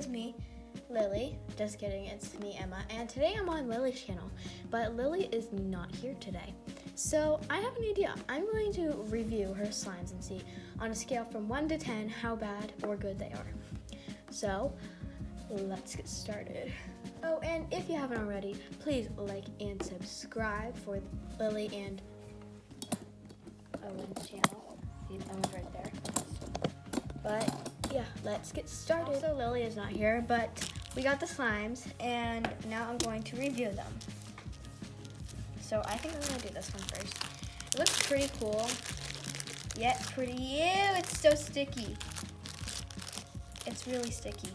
is me, Lily. Just kidding, it's me, Emma. And today I'm on Lily's channel, but Lily is not here today. So I have an idea. I'm going to review her slimes and see on a scale from 1 to 10 how bad or good they are. So let's get started. Oh, and if you haven't already, please like and subscribe for Lily and Owen's channel. See, Owen's right there. But yeah, let's get started. So Lily is not here, but we got the slimes, and now I'm going to review them. So I think I'm gonna do this one first. It looks pretty cool, yet pretty, ew, it's so sticky. It's really sticky.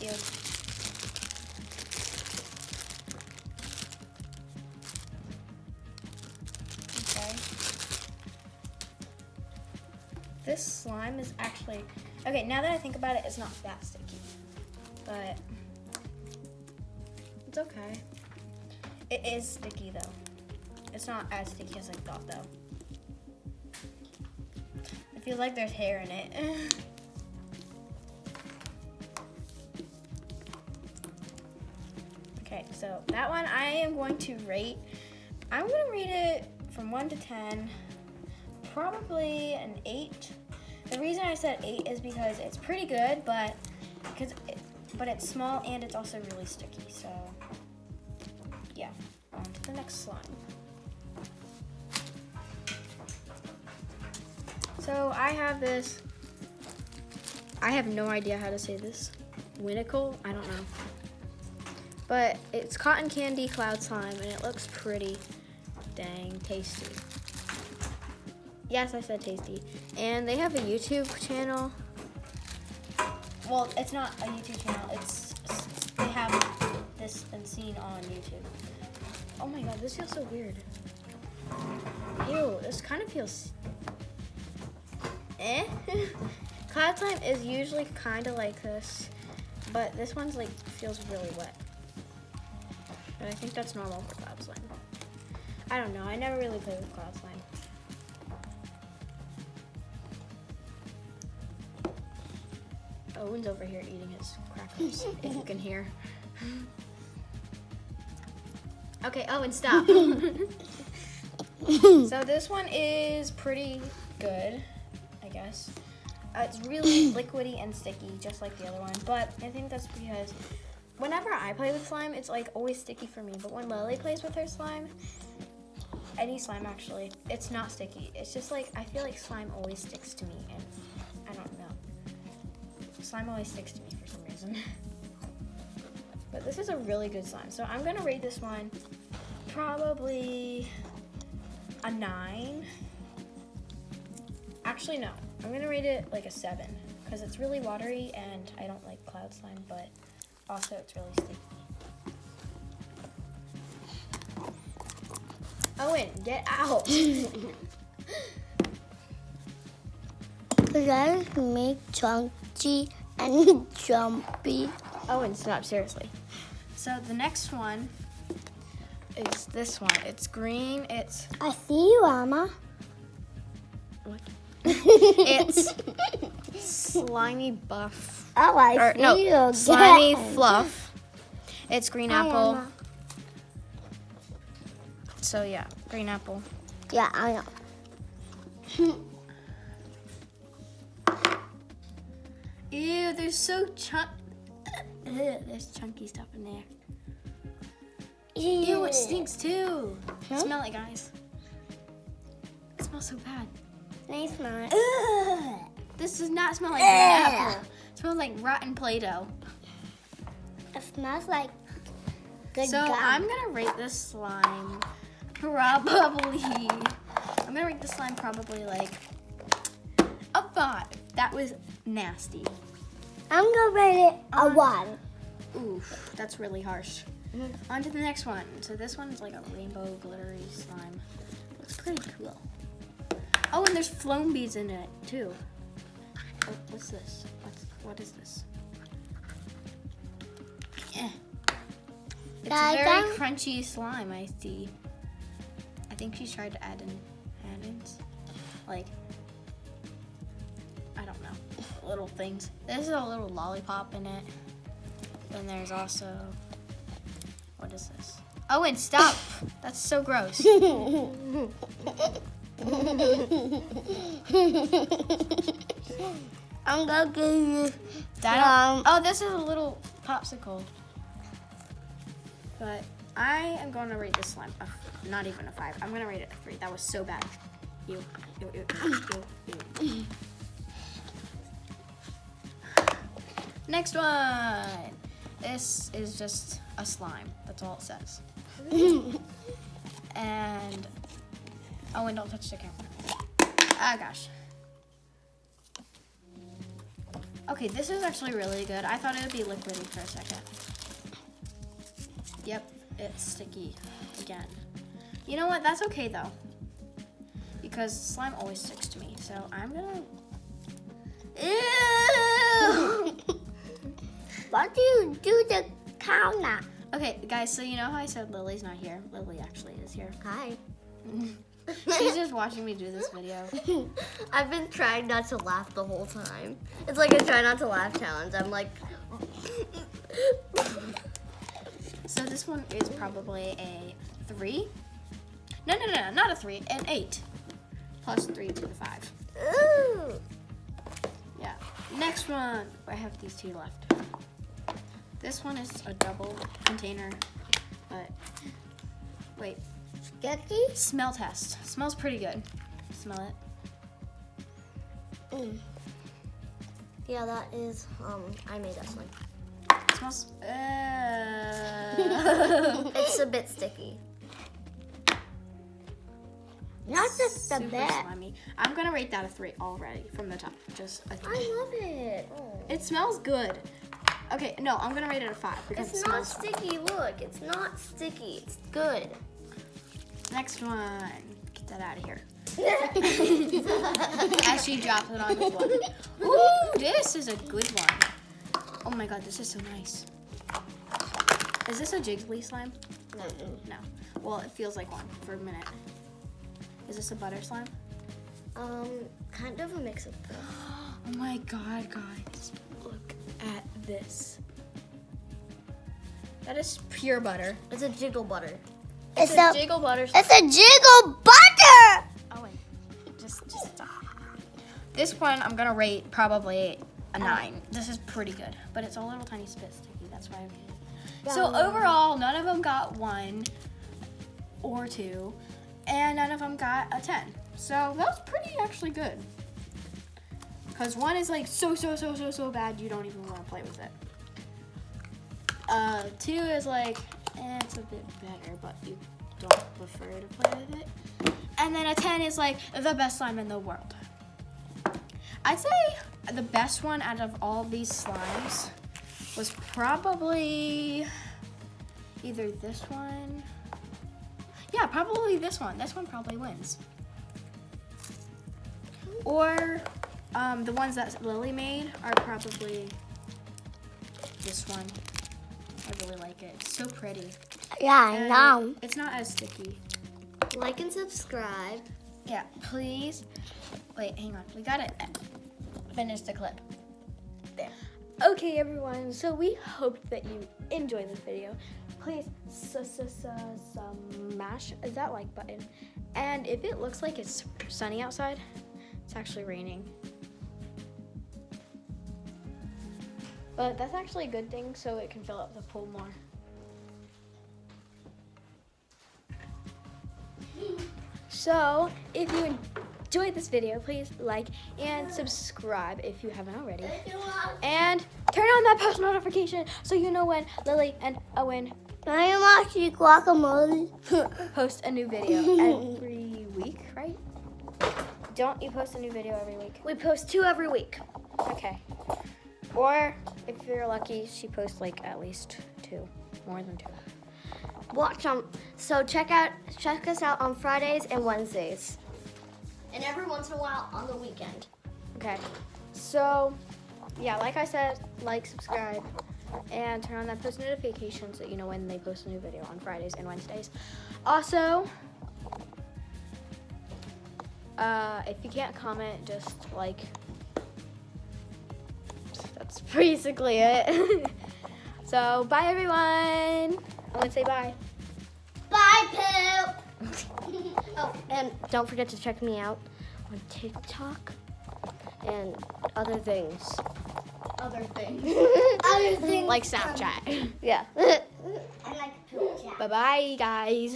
Ew. Okay. This slime is actually, okay, now that I think about it, it's not that sticky, but it's okay. It is sticky though. It's not as sticky as I thought though. I feel like there's hair in it. Okay, so that one I am going to rate. I'm going to rate it from 1 to 10, probably an 8. The reason I said 8 is because it's pretty good, but it's small and it's also really sticky. So yeah, on to the next slime. So I have this. I have no idea how to say this. Winicle? I don't know. But it's cotton candy cloud slime, and it looks pretty dang tasty. Yes, I said tasty. And they have a YouTube channel. Well, it's not a YouTube channel. They have this been seen on YouTube. Oh my god, this feels so weird. Ew, this kind of feels Cloud slime is usually kind of like this, but this one's like feels really wet. But I think that's normal for cloud slime. I don't know. I never really played with cloud slime. Owen's over here eating his crackers, if you can hear. Okay, Owen, stop. So this one is pretty good, I guess. It's really liquidy and sticky, just like the other one. But I think that's because whenever I play with slime, it's like always sticky for me. But when Lily plays with her slime, any slime actually, it's not sticky. It's just like, I feel like slime always sticks to me, and I don't know. Slime always sticks to me for some reason. But this is a really good slime. So I'm gonna rate this one probably a 9. Actually, no. I'm gonna rate it like a 7 because it's really watery and I don't like cloud slime, but also it's really sticky. Owen, get out. Let's make chunky and jumpy. Owen, stop, seriously. So the next one is this one. It's green. It's I see you, Emma. what? It's slimy buff. Oh, I see you again. Slimy fluff. It's green Hi, apple. Emma. So yeah, green apple. Yeah, I know. Ew, there's there's chunky stuff in there. Ew, it stinks too. Huh? Smell it, guys. It smells so bad. Nice smell. Ugh. This does not smell like green apple. It smells like rotten Play-Doh. It smells like good So gum. I'm gonna rate this slime probably. I'm gonna rate the slime probably like a 5. That was nasty. I'm gonna rate it a 1. Oof, that's really harsh. On to the next one. So this one's like a rainbow glittery slime. Looks pretty cool. Oh, and there's floam beads in it too. Oh, what's this? What is this? Yeah. It's a very crunchy slime, I see. I think she tried to add in add-ins. Like, I don't know. little things. This is a little lollipop in it. Then there's also, what is this? Oh, and stop. That's so gross. I'm gonna give you That, oh, this is a little popsicle. But I am going to rate this slime, not even a 5. I'm going to rate it a 3. That was so bad. Ew, ew, ew, ew, ew. Next one. This is just a slime. That's all it says. And, oh, and don't touch the camera. Ah, gosh. Okay, this is actually really good. I thought it would be liquidy for a second. Yep, it's sticky again. You know what? That's okay though, because slime always sticks to me. So I'm gonna. Ew! What do you do the counter? Okay, guys. So you know how I said Lily's not here? Lily actually is here. Hi. She's just watching me do this video. I've been trying not to laugh the whole time. It's like a try not to laugh challenge. I'm like. So this one is probably a 3. No, not a 3. An 8. Plus 3 to the 5. Ooh. Yeah. Next one. I have these 2 left. This one is a double container, but wait. Yucky? Smell test. Smells pretty good. Smell it. Yeah, that is. I made that slime. It smells. It's a bit sticky. Not just the Super best. slimy. I'm gonna rate that a 3 already from the top. Just a 3. I love it. Oh. It smells good. Okay, no, I'm gonna rate it a 5 because It's it not smells. sticky. Look, it's not sticky. It's good. Next one. Get that out of here. As she drops it on the floor. Ooh, this is a good one. Oh my god, this is so nice. Is this a Jiggly slime? No. Well, it feels like one for a minute. Is this a butter slime? Kind of a mix of both. Oh my god, guys. Look at this. That is pure butter. It's a jiggle butter. It's a jiggle butter slime. It's a jiggle butter. Oh wait, just stop. This one I'm gonna rate probably a 9. This is pretty good, but it's a little tiny bit sticky. That's why I rated it. So overall, none of them got 1 or 2, and none of them got a 10. So that was pretty actually good. Cause 1 is like so bad you don't even want to play with it. 2 is like, it's a bit better, but you don't prefer to play with it. And then a 10 is like the best slime in the world. I'd say the best one out of all these slimes was probably either this one. Yeah, probably this one. This one probably wins. Or the ones that Lily made are probably this one. I really like it. It's so pretty. Yeah, I know. It's not as sticky. Like and subscribe. Yeah, please. Wait, hang on. We gotta finish the clip. There. Okay, everyone. So we hope that you enjoyed this video. Please smash that like button. And if it looks like it's sunny outside, it's actually raining. But that's actually a good thing, so it can fill up the pool more. So, if you enjoyed this video, please like and subscribe if you haven't already. And turn on that post notification so you know when Lily and Owen I am actually guacamole. post a new video every week, right? Don't you post a new video every week? We post 2 every week. Okay. Or if you're lucky, she posts like at least 2, more than 2. Watch them. So check us out on Fridays and Wednesdays. And every once in a while on the weekend. Okay. So, yeah, like I said, like, subscribe, and turn on that post notification so you know when they post a new video on Fridays and Wednesdays. Also, if you can't comment, just like that's basically it. So, bye everyone. I want to say bye. Bye, Poop. Oh, and don't forget to check me out on TikTok and other things. Other things. Other things. Like Snapchat. Yeah. I like Poop Chat. Bye-bye, guys.